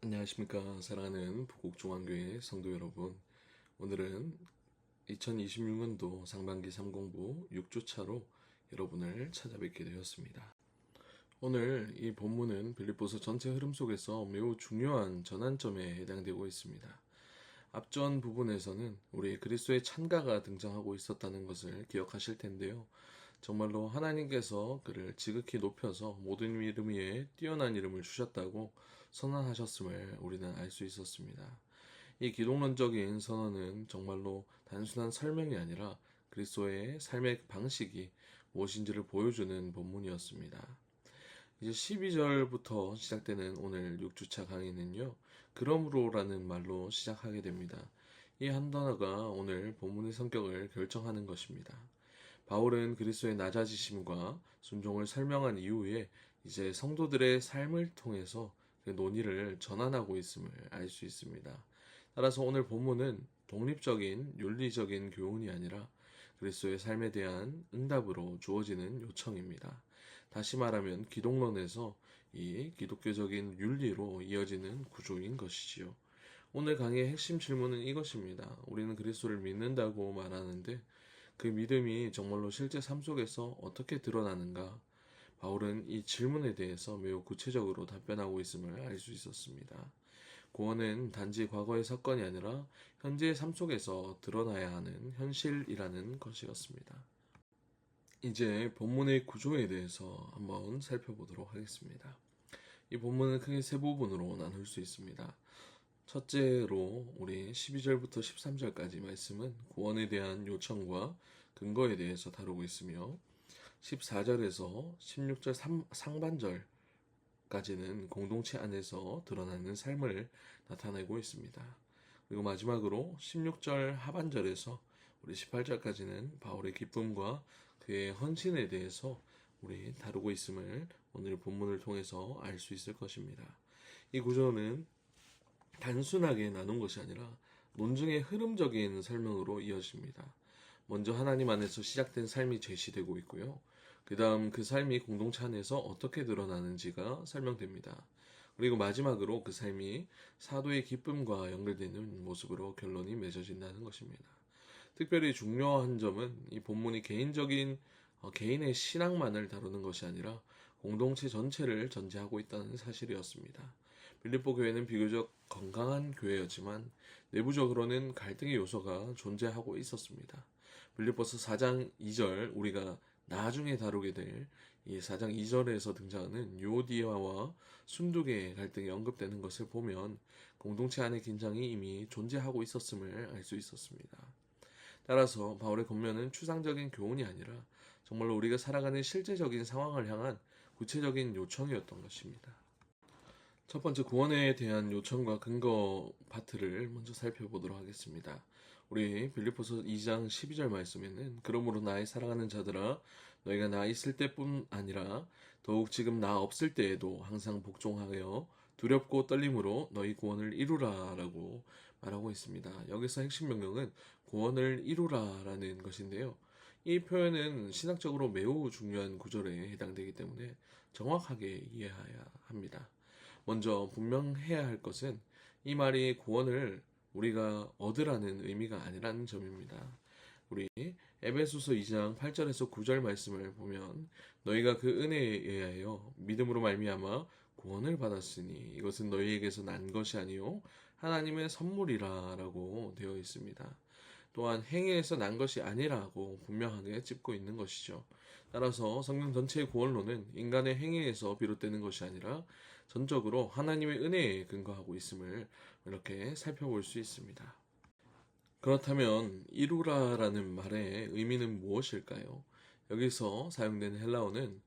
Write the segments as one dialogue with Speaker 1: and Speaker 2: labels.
Speaker 1: 안녕하십니까. 사랑하는 북곡중앙교회 성도 여러분. 오늘은 2026년도 상반기 3공부 6주차로 여러분을 찾아뵙게 되었습니다. 오늘 이 본문은 빌립보서 전체 흐름 속에서 매우 중요한 전환점에 해당되고 있습니다. 앞전 부분에서는 우리 그리스도의 찬가가 등장하고 있었다는 것을 기억하실 텐데요. 정말로 하나님께서 그를 지극히 높여서 모든 이름 위에 뛰어난 이름을 주셨다고 선언하셨음을 우리는 알 수 있었습니다. 이 기독론적인 선언은 정말로 단순한 설명이 아니라 그리스도의 삶의 방식이 무엇인지를 보여주는 본문이었습니다. 이제 12절부터 시작되는 오늘 6주차 강의는요, 그러므로라는 말로 시작하게 됩니다. 이 한 단어가 오늘 본문의 성격을 결정하는 것입니다. 바울은 그리스도의 낮아지심과 순종을 설명한 이후에 이제 성도들의 삶을 통해서 그 논의를 전환하고 있음을 알 수 있습니다. 따라서 오늘 본문은 독립적인 윤리적인 교훈이 아니라 그리스도의 삶에 대한 응답으로 주어지는 요청입니다. 다시 말하면 기독론에서 이 기독교적인 윤리로 이어지는 구조인 것이지요. 오늘 강의의 핵심 질문은 이것입니다. 우리는 그리스도를 믿는다고 말하는데 그 믿음이 정말로 실제 삶 속에서 어떻게 드러나는가? 바울은 이 질문에 대해서 매우 구체적으로 답변하고 있음을 알 수 있었습니다. 구원은 단지 과거의 사건이 아니라 현재의 삶 속에서 드러나야 하는 현실이라는 것이었습니다. 이제 본문의 구조에 대해서 한번 살펴보도록 하겠습니다. 이 본문은 크게 세 부분으로 나눌 수 있습니다. 첫째로 우리 12절부터 13절까지 말씀은 구원에 대한 요청과 근거에 대해서 다루고 있으며 14절에서 16절 상반절까지는 공동체 안에서 드러나는 삶을 나타내고 있습니다. 그리고 마지막으로 16절 하반절에서 우리 18절까지는 바울의 기쁨과 그의 헌신에 대해서 우리 다루고 있음을 오늘 본문을 통해서 알 수 있을 것입니다. 이 구조는 단순하게 나눈 것이 아니라 논증의 흐름적인 설명으로 이어집니다. 먼저 하나님 안에서 시작된 삶이 제시되고 있고요. 그 다음 그 삶이 공동체 안에서 어떻게 드러나는지가 설명됩니다. 그리고 마지막으로 그 삶이 사도의 기쁨과 연결되는 모습으로 결론이 맺어진다는 것입니다. 특별히 중요한 점은 이 본문이 개인의 신앙만을 다루는 것이 아니라 공동체 전체를 전제하고 있다는 사실이었습니다. 빌립보 교회는 비교적 건강한 교회였지만 내부적으로는 갈등의 요소가 존재하고 있었습니다. 빌립보서 4장 2절 우리가 나중에 다루게 될 이 4장 2절에서 등장하는 요디아와 순두개의 갈등이 언급되는 것을 보면 공동체 안의 긴장이 이미 존재하고 있었음을 알 수 있었습니다. 따라서 바울의 권면은 추상적인 교훈이 아니라 정말로 우리가 살아가는 실제적인 상황을 향한 구체적인 요청이었던 것입니다. 첫 번째 구원에 대한 요청과 근거 파트를 먼저 살펴보도록 하겠습니다. 우리 빌립보서 2장 12절 말씀에는 그러므로 나의 사랑하는 자들아 너희가 나 있을 때뿐 아니라 더욱 지금 나 없을 때에도 항상 복종하여 두렵고 떨림으로 너희 구원을 이루라 라고 말하고 있습니다. 여기서 핵심 명령은 구원을 이루라 라는 것인데요. 이 표현은 신학적으로 매우 중요한 구절에 해당되기 때문에 정확하게 이해해야 합니다. 먼저 분명해야 할 것은 이 말이 구원을 우리가 얻으라는 의미가 아니라는 점입니다. 우리 에베소서 2장 8절에서 9절 말씀을 보면 너희가 그 은혜에 의하여 믿음으로 말미암아 구원을 받았으니 이것은 너희에게서 난 것이 아니요 하나님의 선물이라 라고 되어 있습니다. 또한 행위에서 난 것이 아니라고 분명하게 짚고 있는 것이죠. 따라서 성경 전체의 구원론은 인간의 행위에서 비롯되는 것이 아니라 전적으로 하나님의 은혜에 근거하고 있음을 이렇게 살펴볼 수 있습니다. 그렇다면 이루라라는 말의 의미는 무엇일까요? 여기서 사용되는 헬라어는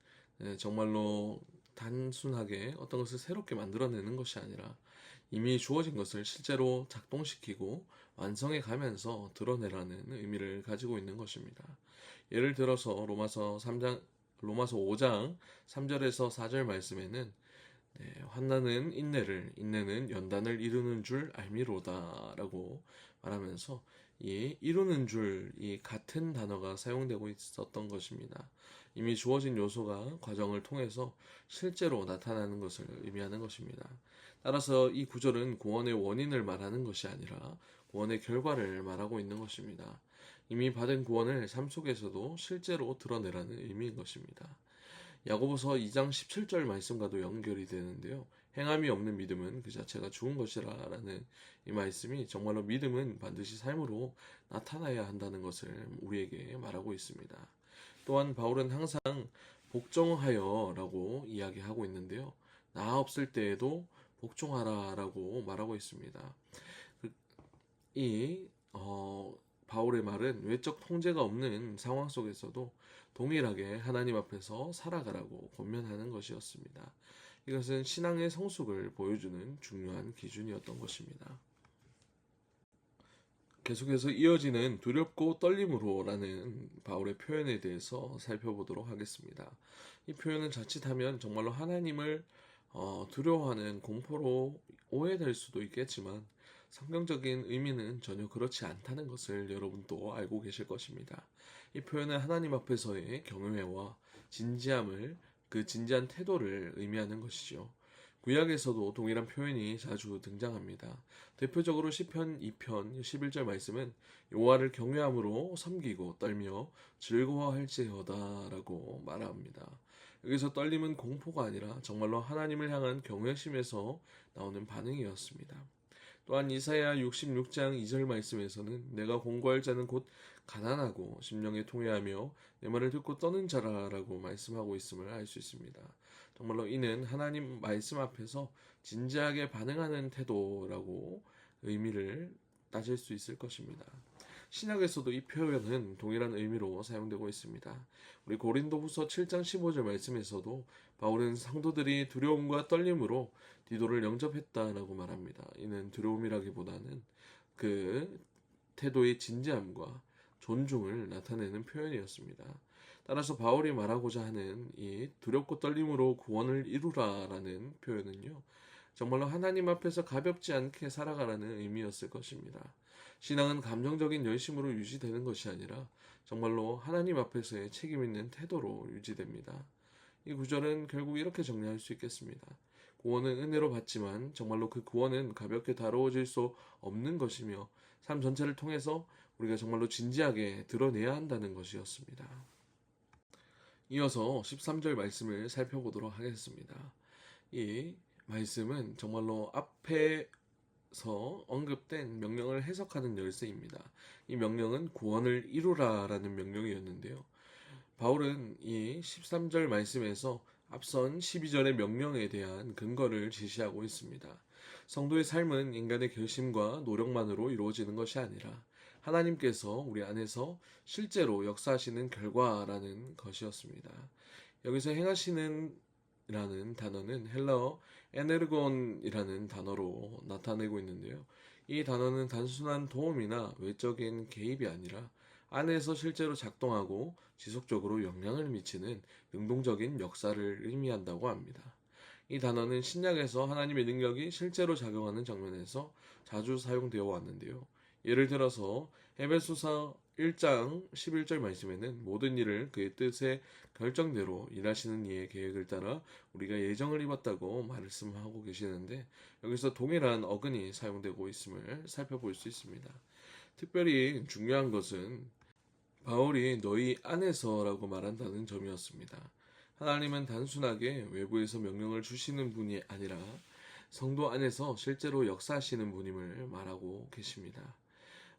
Speaker 1: 정말로 단순하게 어떤 것을 새롭게 만들어내는 것이 아니라 이미 주어진 것을 실제로 작동시키고 완성해 가면서 드러내라는 의미를 가지고 있는 것입니다. 예를 들어서 로마서 5장 3절에서 4절 말씀에는 환난은 인내를, 인내는 연단을 이루는 줄 알미로다 라고 말하면서 이 이루는 줄, 이 같은 단어가 사용되고 있었던 것입니다. 이미 주어진 요소가 과정을 통해서 실제로 나타나는 것을 의미하는 것입니다. 따라서 이 구절은 구원의 원인을 말하는 것이 아니라 구원의 결과를 말하고 있는 것입니다. 이미 받은 구원을 삶 속에서도 실제로 드러내라는 의미인 것입니다. 야고보서 2장 17절 말씀과도 연결이 되는데요. 행함이 없는 믿음은 그 자체가 죽은 것이라 라는 이 말씀이 정말로 믿음은 반드시 삶으로 나타나야 한다는 것을 우리에게 말하고 있습니다. 또한 바울은 항상 복종하여 라고 이야기하고 있는데요. 나 없을 때에도 복종하라 라고 말하고 있습니다. 이 바울의 말은 외적 통제가 없는 상황 속에서도 동일하게 하나님 앞에서 살아가라고 권면하는 것이었습니다. 이것은 신앙의 성숙을 보여주는 중요한 기준이었던 것입니다. 계속해서 이어지는 두렵고 떨림으로라는 바울의 표현에 대해서 살펴보도록 하겠습니다. 이 표현은 자칫하면 정말로 하나님을 두려워하는 공포로 오해될 수도 있겠지만 성경적인 의미는 전혀 그렇지 않다는 것을 여러분도 알고 계실 것입니다. 이 표현은 하나님 앞에서의 경외와 진지함을, 그 진지한 태도를 의미하는 것이죠. 구약에서도 동일한 표현이 자주 등장합니다. 대표적으로 시편 2편 11절 말씀은 여호와를 경외함으로 섬기고 떨며 즐거워할지어다라고 말합니다. 여기서 떨림은 공포가 아니라 정말로 하나님을 향한 경외심에서 나오는 반응이었습니다. 또한 이사야 66장 2절 말씀에서는 내가 공고할 자는 곧 가난하고 심령에 통회하며 내 말을 듣고 떠는 자라라고 말씀하고 있음을 알 수 있습니다. 정말로 이는 하나님 말씀 앞에서 진지하게 반응하는 태도라고 의미를 따질 수 있을 것입니다. 신약에서도 이 표현은 동일한 의미로 사용되고 있습니다. 우리 고린도후서 7장 15절 말씀에서도 바울은 성도들이 두려움과 떨림으로 디도를 영접했다라고 말합니다. 이는 두려움이라기보다는 그 태도의 진지함과 존중을 나타내는 표현이었습니다. 따라서 바울이 말하고자 하는 이 두렵고 떨림으로 구원을 이루라라는 표현은요, 정말로 하나님 앞에서 가볍지 않게 살아가라는 의미였을 것입니다. 신앙은 감정적인 열심으로 유지되는 것이 아니라 정말로 하나님 앞에서의 책임 있는 태도로 유지됩니다. 이 구절은 결국 이렇게 정리할 수 있겠습니다. 구원은 은혜로 받지만 정말로 그 구원은 가볍게 다루어질 수 없는 것이며 삶 전체를 통해서 우리가 정말로 진지하게 드러내야 한다는 것이었습니다. 이어서 13절 말씀을 살펴보도록 하겠습니다. 이 말씀은 정말로 앞에서 언급된 명령을 해석하는 열쇠입니다. 이 명령은 구원을 이루라라는 명령이었는데요. 바울은 이 13절 말씀에서 앞선 12절의 명령에 대한 근거를 제시하고 있습니다. 성도의 삶은 인간의 결심과 노력만으로 이루어지는 것이 아니라 하나님께서 우리 안에서 실제로 역사하시는 결과라는 것이었습니다. 여기서 행하시는 라는 단어는 헬라어 에네르곤이라는 단어로 나타내고 있는데요. 이 단어는 단순한 도움이나 외적인 개입이 아니라 안에서 실제로 작동하고 지속적으로 영향을 미치는 능동적인 역사를 의미한다고 합니다. 이 단어는 신약에서 하나님의 능력이 실제로 작용하는 장면에서 자주 사용되어 왔는데요. 예를 들어서 에베소서 1장 11절 말씀에는 모든 일을 그의 뜻의 결정대로 일하시는 이의 계획을 따라 우리가 예정을 입었다고 말씀하고 계시는데, 여기서 동일한 어근이 사용되고 있음을 살펴볼 수 있습니다. 특별히 중요한 것은 바울이 너희 안에서라고 말한다는 점이었습니다. 하나님은 단순하게 외부에서 명령을 주시는 분이 아니라 성도 안에서 실제로 역사하시는 분임을 말하고 계십니다.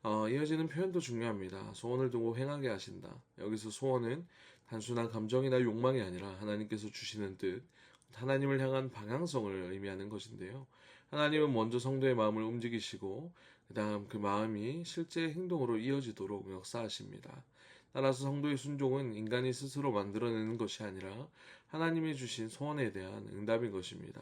Speaker 1: 이어지는 표현도 중요합니다. 소원을 두고 행하게 하신다. 여기서 소원은 단순한 감정이나 욕망이 아니라 하나님께서 주시는 뜻, 하나님을 향한 방향성을 의미하는 것인데요. 하나님은 먼저 성도의 마음을 움직이시고 그 다음 그 마음이 실제 행동으로 이어지도록 역사하십니다. 따라서 성도의 순종은 인간이 스스로 만들어내는 것이 아니라 하나님이 주신 소원에 대한 응답인 것입니다.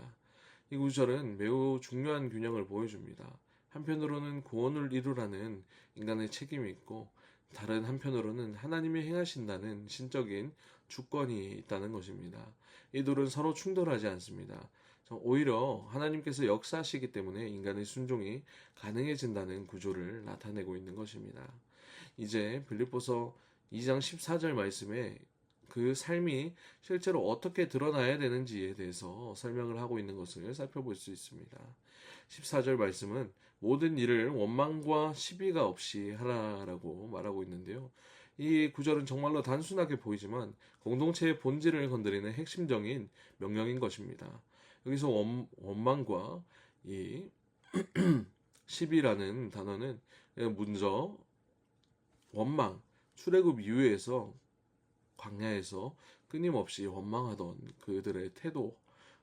Speaker 1: 이 구절은 매우 중요한 균형을 보여줍니다. 한편으로는 구원을 이루라는 인간의 책임이 있고, 다른 한편으로는 하나님이 행하신다는 신적인 주권이 있다는 것입니다. 이 둘은 서로 충돌하지 않습니다. 오히려 하나님께서 역사하시기 때문에 인간의 순종이 가능해진다는 구조를 나타내고 있는 것입니다. 이제 빌립보서 2장 14절 말씀에 그 삶이 실제로 어떻게 드러나야 되는지에 대해서 설명을 하고 있는 것을 살펴볼 수 있습니다. 14절 말씀은 모든 일을 원망과 시비가 없이 하라라고 말하고 있는데요. 이 구절은 정말로 단순하게 보이지만 공동체의 본질을 건드리는 핵심적인 명령인 것입니다. 여기서 원망과 이 시비라는 단어는 먼저 원망, 출애굽 이후에서 광야에서 끊임없이 원망하던 그들의 태도,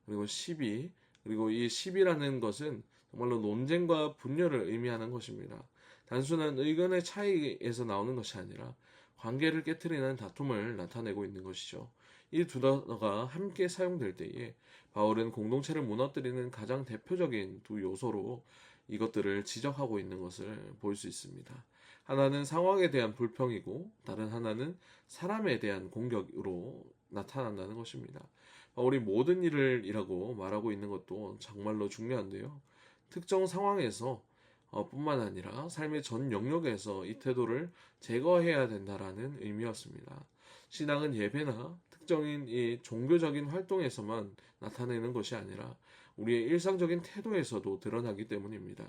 Speaker 1: 그리고 시비, 그리고 이 시비라는 것은 정말로 논쟁과 분열을 의미하는 것입니다. 단순한 의견의 차이에서 나오는 것이 아니라 관계를 깨트리는 다툼을 나타내고 있는 것이죠. 이 두 단어가 함께 사용될 때에 바울은 공동체를 무너뜨리는 가장 대표적인 두 요소로 이것들을 지적하고 있는 것을 볼 수 있습니다. 하나는 상황에 대한 불평이고 다른 하나는 사람에 대한 공격으로 나타난다는 것입니다. 바울이 모든 일을 이라고 말하고 있는 것도 정말로 중요한데요. 특정 상황에서 뿐만 아니라 삶의 전 영역에서 이 태도를 제거해야 된다라는 의미였습니다. 신앙은 예배나 특정인 이 종교적인 활동에서만 나타내는 것이 아니라 우리의 일상적인 태도에서도 드러나기 때문입니다.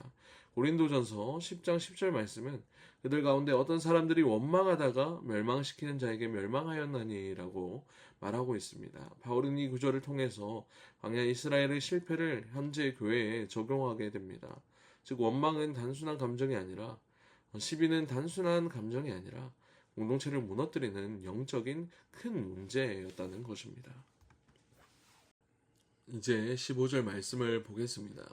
Speaker 1: 고린도전서 10장 10절 말씀은 그들 가운데 어떤 사람들이 원망하다가 멸망시키는 자에게 멸망하였나니라고 말하고 있습니다. 바울은 이 구절을 통해서 광야 이스라엘의 실패를 현재 교회에 적용하게 됩니다. 즉 원망은 단순한 감정이 아니라 시비는 단순한 감정이 아니라 공동체를 무너뜨리는 영적인 큰 문제였다는 것입니다. 이제 15절 말씀을 보겠습니다.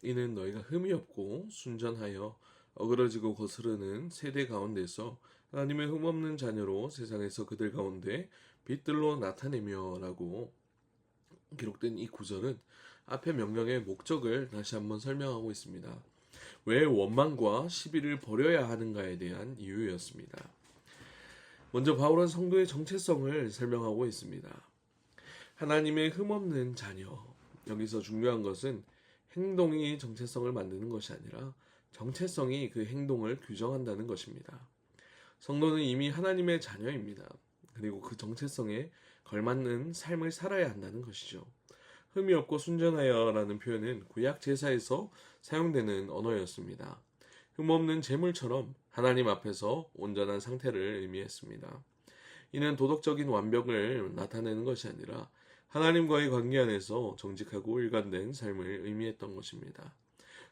Speaker 1: 이는 너희가 흠이 없고 순전하여 어그러지고 거스르는 세대 가운데서 하나님의 흠없는 자녀로 세상에서 그들 가운데 빛들로 나타내며 라고 기록된 이 구절은 앞의 명령의 목적을 다시 한번 설명하고 있습니다. 왜 원망과 시비를 버려야 하는가에 대한 이유였습니다. 먼저 바울은 성도의 정체성을 설명하고 있습니다. 하나님의 흠없는 자녀. 여기서 중요한 것은 행동이 정체성을 만드는 것이 아니라 정체성이 그 행동을 규정한다는 것입니다. 성도는 이미 하나님의 자녀입니다. 그리고 그 정체성에 걸맞는 삶을 살아야 한다는 것이죠. 흠이 없고 순전하여 라는 표현은 구약 제사에서 사용되는 언어였습니다. 흠없는 제물처럼 하나님 앞에서 온전한 상태를 의미했습니다. 이는 도덕적인 완벽을 나타내는 것이 아니라 하나님과의 관계 안에서 정직하고 일관된 삶을 의미했던 것입니다.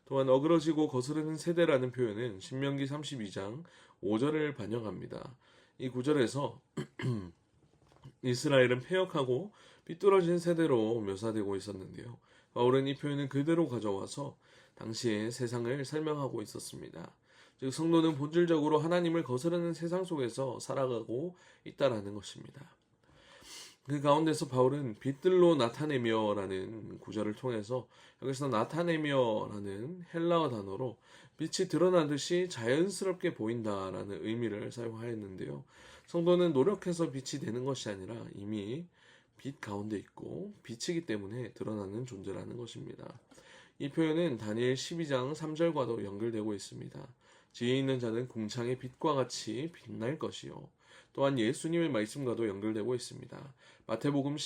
Speaker 1: 또한 어그러지고 거스르는 세대라는 표현은 신명기 32장 5절을 반영합니다. 이 구절에서 이스라엘은 패역하고 삐뚤어진 세대로 묘사되고 있었는데요. 바울은 이 표현을 그대로 가져와서 당시의 세상을 설명하고 있었습니다. 즉 성도는 본질적으로 하나님을 거스르는 세상 속에서 살아가고 있다라는 것입니다. 그 가운데서 바울은 빛들로 나타내며라는 구절을 통해서 여기서 나타내며라는 헬라어 단어로 빛이 드러나듯이 자연스럽게 보인다라는 의미를 사용하였는데요. 성도는 노력해서 빛이 되는 것이 아니라 이미 빛 가운데 있고 빛이기 때문에 드러나는 존재라는 것입니다. 이 표현은 다니엘 12장 3절과도 연결되고 있습니다. 지혜 있는 자는 궁창의 빛과 같이 빛날 것이요. 또한 예수님의 말씀과도 연결되고 있습니다. 마태복음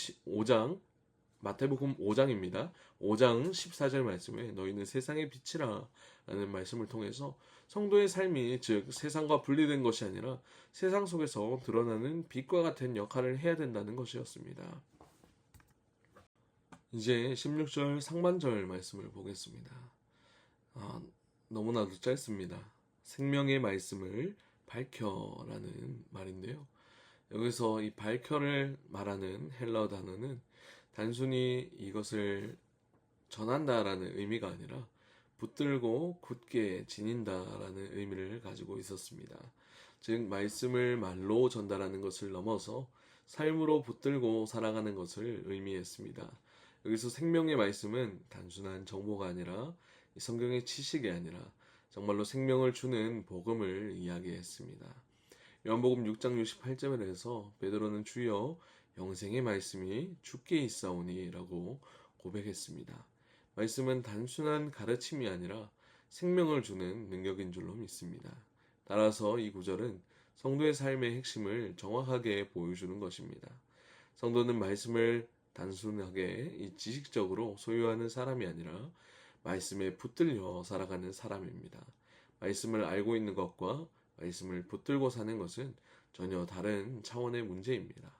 Speaker 1: 5장입니다. 5장 14절 말씀에 너희는 세상의 빛이라 라는 말씀을 통해서 성도의 삶이 즉 세상과 분리된 것이 아니라 세상 속에서 드러나는 빛과 같은 역할을 해야 된다는 것이었습니다. 이제 16절 상반절 말씀을 보겠습니다. 너무나도 짧습니다. 생명의 말씀을 밝혀라는 말인데요. 여기서 이 밝혀를 말하는 헬라어 단어는 단순히 이것을 전한다라는 의미가 아니라 붙들고 굳게 지닌다라는 의미를 가지고 있었습니다. 즉 말씀을 말로 전달하는 것을 넘어서 삶으로 붙들고 살아가는 것을 의미했습니다. 여기서 생명의 말씀은 단순한 정보가 아니라 성경의 지식이 아니라 정말로 생명을 주는 복음을 이야기했습니다. 요한복음 6장 68절에서 베드로는 주여 영생의 말씀이 주께 있사오니 라고 고백했습니다. 말씀은 단순한 가르침이 아니라 생명을 주는 능력인 줄로 믿습니다. 따라서 이 구절은 성도의 삶의 핵심을 정확하게 보여주는 것입니다. 성도는 말씀을 단순하게 이 지식적으로 소유하는 사람이 아니라 말씀에 붙들려 살아가는 사람입니다. 말씀을 알고 있는 것과 말씀을 붙들고 사는 것은 전혀 다른 차원의 문제입니다.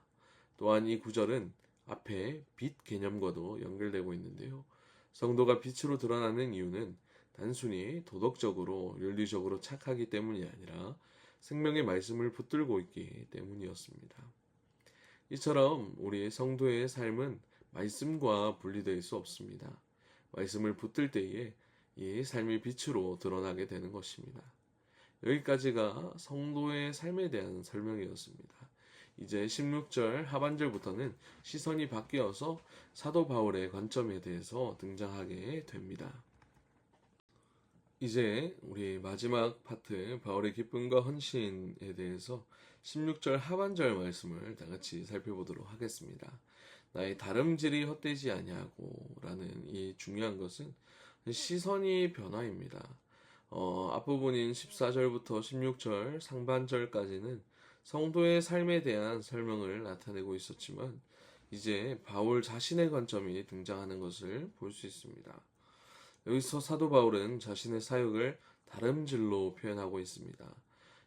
Speaker 1: 또한 이 구절은 앞에 빛 개념과도 연결되고 있는데요. 성도가 빛으로 드러나는 이유는 단순히 도덕적으로 윤리적으로 착하기 때문이 아니라 생명의 말씀을 붙들고 있기 때문이었습니다. 이처럼 우리 성도의 삶은 말씀과 분리될 수 없습니다. 말씀을 붙들 때에 이 삶이 빛으로 드러나게 되는 것입니다. 여기까지가 성도의 삶에 대한 설명이었습니다. 이제 16절 하반절부터는 시선이 바뀌어서 사도 바울의 관점에 대해서 등장하게 됩니다. 이제 우리 마지막 파트 바울의 기쁨과 헌신에 대해서 16절 하반절 말씀을 다 같이 살펴보도록 하겠습니다. 나의 다름질이 헛되지 아니하고 라는 이 중요한 것은 시선이 변화입니다. 앞부분인 14절부터 16절 상반절까지는 성도의 삶에 대한 설명을 나타내고 있었지만 이제 바울 자신의 관점이 등장하는 것을 볼 수 있습니다. 여기서 사도 바울은 자신의 사역을 다름질로 표현하고 있습니다.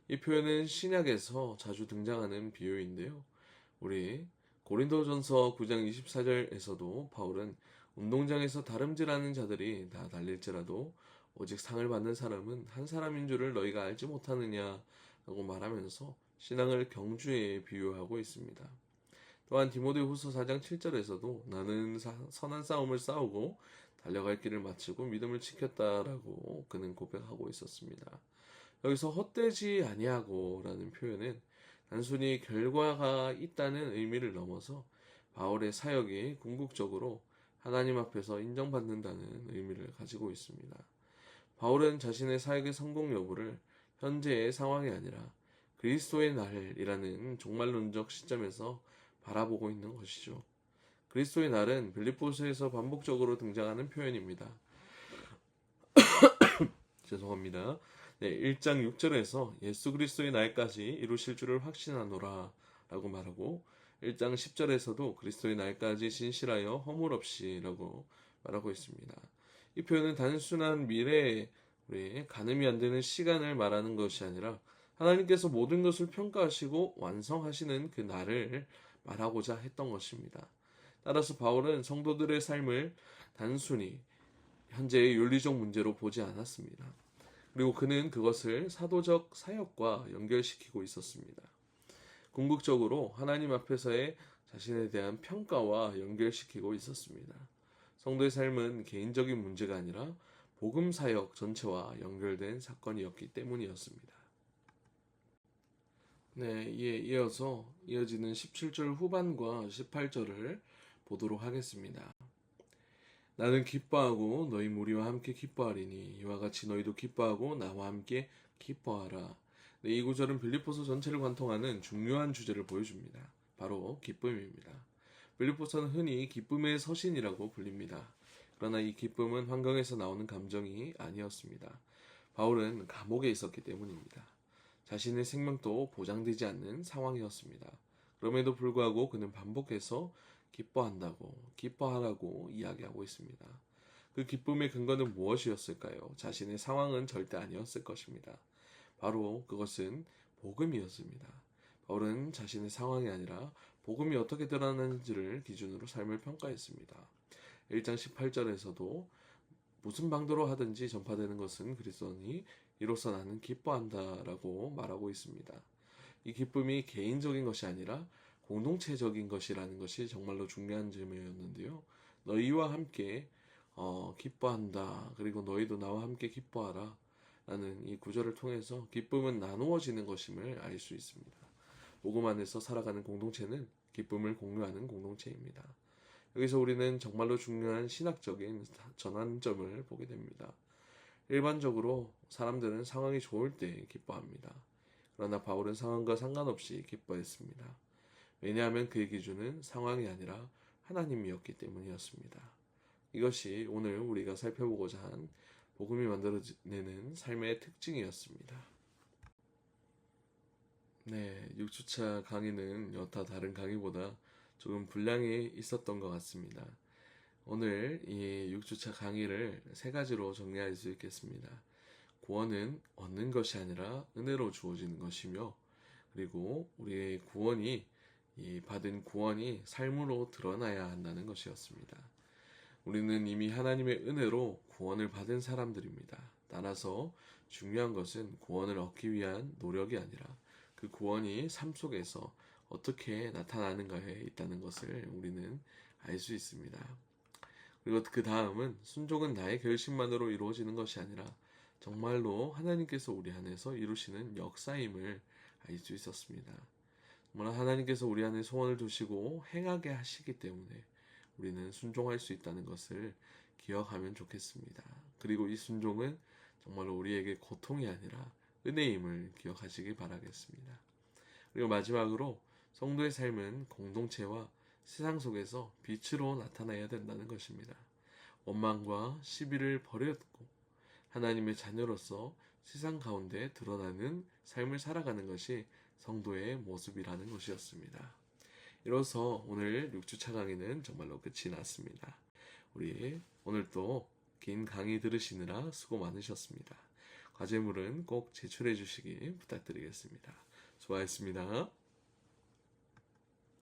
Speaker 1: 이 표현은 신약에서 자주 등장하는 비유인데요. 우리 고린도전서 9장 24절에서도 바울은 운동장에서 다름질하는 자들이 다 달릴지라도 오직 상을 받는 사람은 한 사람인 줄을 너희가 알지 못하느냐라고 말하면서 신앙을 경주에 비유하고 있습니다. 또한 디모데후서 4장 7절에서도 나는 선한 싸움을 싸우고 달려갈 길을 마치고 믿음을 지켰다라고 그는 고백하고 있었습니다. 여기서 헛되지 아니하고라는 표현은 단순히 결과가 있다는 의미를 넘어서 바울의 사역이 궁극적으로 하나님 앞에서 인정받는다는 의미를 가지고 있습니다. 바울은 자신의 사역의 성공 여부를 현재의 상황이 아니라 그리스도의 날이라는 종말론적 시점에서 바라보고 있는 것이죠. 그리스도의 날은 빌립보서에서 반복적으로 등장하는 표현입니다. 죄송합니다. 네, 1장 6절에서 예수 그리스도의 날까지 이루실 줄을 확신하노라 라고 말하고 1장 10절에서도 그리스도의 날까지 진실하여 허물 없이 라고 말하고 있습니다. 이 표현은 단순한 미래에 우리 가늠이 안 되는 시간을 말하는 것이 아니라 하나님께서 모든 것을 평가하시고 완성하시는 그 날을 말하고자 했던 것입니다. 따라서 바울은 성도들의 삶을 단순히 현재의 윤리적 문제로 보지 않았습니다. 그리고 그는 그것을 사도적 사역과 연결시키고 있었습니다. 궁극적으로 하나님 앞에서의 자신에 대한 평가와 연결시키고 있었습니다. 성도의 삶은 개인적인 문제가 아니라 복음 사역 전체와 연결된 사건이었기 때문이었습니다. 네, 이에 이어서 이어지는 17절 후반과 18절을 보도록 하겠습니다. 나는 기뻐하고 너희 무리와 함께 기뻐하리니 이와 같이 너희도 기뻐하고 나와 함께 기뻐하라. 네, 이 구절은 빌립보서 전체를 관통하는 중요한 주제를 보여줍니다. 바로 기쁨입니다. 빌립보서는 흔히 기쁨의 서신이라고 불립니다. 그러나 이 기쁨은 환경에서 나오는 감정이 아니었습니다. 바울은 감옥에 있었기 때문입니다. 자신의 생명도 보장되지 않는 상황이었습니다. 그럼에도 불구하고 그는 반복해서 기뻐한다고, 기뻐하라고 이야기하고 있습니다. 그 기쁨의 근거는 무엇이었을까요? 자신의 상황은 절대 아니었을 것입니다. 바로 그것은 복음이었습니다. 바울은 자신의 상황이 아니라 복음이 어떻게 드러나는지를 기준으로 삶을 평가했습니다. 1장 18절에서도 무슨 방도로 하든지 전파되는 것은 그리스도니 이로써 나는 기뻐한다라고 말하고 있습니다. 이 기쁨이 개인적인 것이 아니라 공동체적인 것이라는 것이 정말로 중요한 점이었는데요. 너희와 함께 기뻐한다. 그리고 너희도 나와 함께 기뻐하라. 라는 이 구절을 통해서 기쁨은 나누어지는 것임을 알 수 있습니다. 복음 안에서 살아가는 공동체는 기쁨을 공유하는 공동체입니다. 여기서 우리는 정말로 중요한 신학적인 전환점을 보게 됩니다. 일반적으로 사람들은 상황이 좋을 때 기뻐합니다. 그러나 바울은 상황과 상관없이 기뻐했습니다. 왜냐하면 그의 기준은 상황이 아니라 하나님이었기 때문이었습니다. 이것이 오늘 우리가 살펴보고자 한 복음이 만들어내는 삶의 특징이었습니다. 네, 6주차 강의는 여타 다른 강의보다 조금 분량이 있었던 것 같습니다. 오늘 이 6주차 강의를 세 가지로 정리할 수 있겠습니다. 구원은 얻는 것이 아니라 은혜로 주어지는 것이며, 그리고 우리의 구원이 이 받은 구원이 삶으로 드러나야 한다는 것이었습니다. 우리는 이미 하나님의 은혜로 구원을 받은 사람들입니다. 따라서 중요한 것은 구원을 얻기 위한 노력이 아니라 그 구원이 삶 속에서 어떻게 나타나는가에 있다는 것을 우리는 알 수 있습니다. 그리고 그 다음은 순종은 나의 결심만으로 이루어지는 것이 아니라 정말로 하나님께서 우리 안에서 이루시는 역사임을 알 수 있었습니다. 정말 하나님께서 우리 안에 소원을 두시고 행하게 하시기 때문에 우리는 순종할 수 있다는 것을 기억하면 좋겠습니다. 그리고 이 순종은 정말로 우리에게 고통이 아니라 은혜임을 기억하시기 바라겠습니다. 그리고 마지막으로 성도의 삶은 공동체와 세상 속에서 빛으로 나타나야 된다는 것입니다. 원망과 시비를 버렸고 하나님의 자녀로서 세상 가운데 드러나는 삶을 살아가는 것이 성도의 모습이라는 것이었습니다. 이로써 오늘 6주차 강의는 정말로 끝이 났습니다. 우리 오늘 또 긴 강의 들으시느라 수고 많으셨습니다. 과제물은 꼭 제출해 주시기 부탁드리겠습니다. 수고하셨습니다.